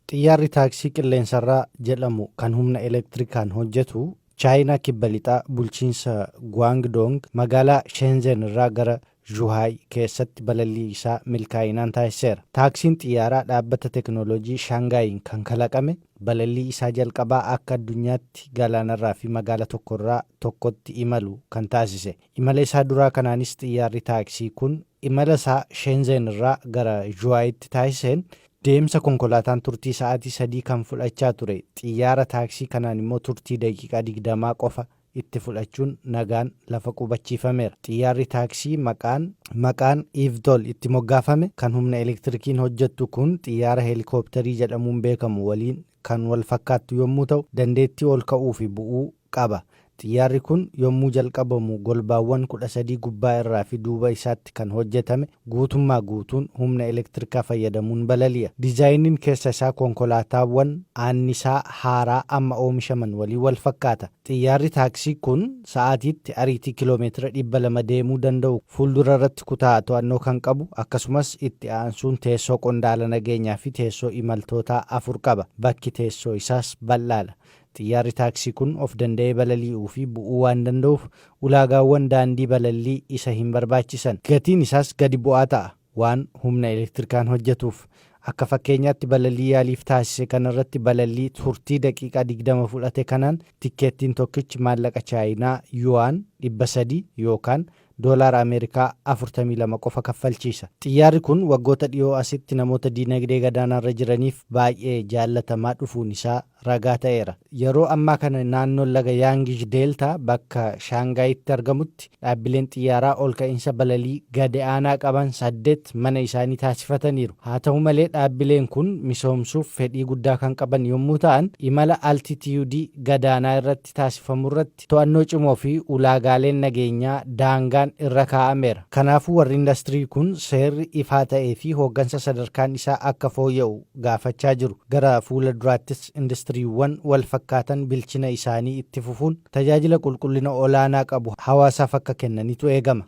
xiyyaarri taaksii qilleensarraa jedhamu kan humna elektirikaan hojjetu chaayinaa kibba lixaa bulchiinsa Guangdong magaalaa Shenzhen irraa gara Zhuhai keessatti balallii isaa milkaa'inaan taasiseera. Taaksiin xiyyaaraa dhaabbata teknooloojii Shaangaayiin kan kalaqame balallii isaa jalqabaa akka addunyaatti galaanarraa fi magaala tokkorraa tokkotti imalu kan taasise. Imala isaa duraa kanaanis xiyyaarri taaksii kun imala isaa Shenzhen irraa gara Zhuhaiitti taasiseen deemsa konkolaataan turtii sa'aatii 3 kan fudhachaa ture. Xiyyaara taaksii kanaan immoo turtii daqiiqaa 20 qofa itti fudhachuun nagaan lafa qubachiifameera. Xiyyaarri taaksii maqaan Eevtol itti moggaafame kan humna elektirikiin hojjettu kun xiyyaara heelikooptarii jedhamuun beekamu waliin kan wal fakkaattu yommuu ta'u dandeettii ol ka'uu fi bu'uu qaba. Xiyyaarri kun yommuu jalqabamu golbaawwan 13 gubbaa irraa fi duuba isaatti kan hojjetame guutummaa guutuun humna elektirikaa fayyadamuun balali'a. Diizaayiniin keessa isaa konkolaataawwan annisaa haaraa amma oomishaman waliin wal fakkaata. Xiyyaarri taaksii kun sa'aatiitti ariitii kiiloomeetira 200 deemuu danda'u fuuldura irratti kutaa to'annoo kan qabu akkasumas itti aansuun teessoo qondaala nageenyaa fi teessoo imaltootaa 4 qaba. Bakki teessoo isaas bal'aadha. Xiyyaarri taaksii kun of danda'ee balali'uu fi bu'uu waan danda'uuf ulaagaawwan daandii balallii isa hin barbaachisan. Gatiin isaas gadi bu'aa ta'a waan humna elektirikaan hojjetuuf. Akka fakkeenyaatti balallii yaaliif taasise kanarratti balallii turtii daqiiqaa 20 fudhate kanaan tikkeettiin tokkichi maallaqa chaayinaa yuwaan 300 yookaan doolaara Ameerikaa 42 qofa kaffalchiisa. Xiyyaarri kun waggoota dhiyoo asitti namoota diinagdee gadaanaarra jiraniif baay'ee jaallatamaa dhufuun isaa ragaa ta'eera. Yeroo ammaa kana naannoo laga Yaangij Deeltaa bakka Shaangaayitti argamutti dhaabbileen xiyyaaraa ol ka'iinsa balalii gadi aanaa qaban 8 mana isaanii taasifataniiru. Haa ta'u malee dhaabbileen kun misoomsuuf fedhii guddaa kan qaban yommuu ta'an imala altitiyuudii gadaanaa irratti taasifamu irratti to'annoo cimoo fi ulaagaaleen nageenyaa daangaan irra kaa'ameera. Kanaafuu warri indastirii kun seerri ifaa ta'ee fi hooggansa sadarkaan isaa akka fooyya'u gaafachaa jiru. Gara fuula duraattis indastiriiwwan wal fakkaatan bilchina isaanii itti fufuun tajaajila qulqullina olaanaa qabu hawaasaaf akka kennanitu eegama.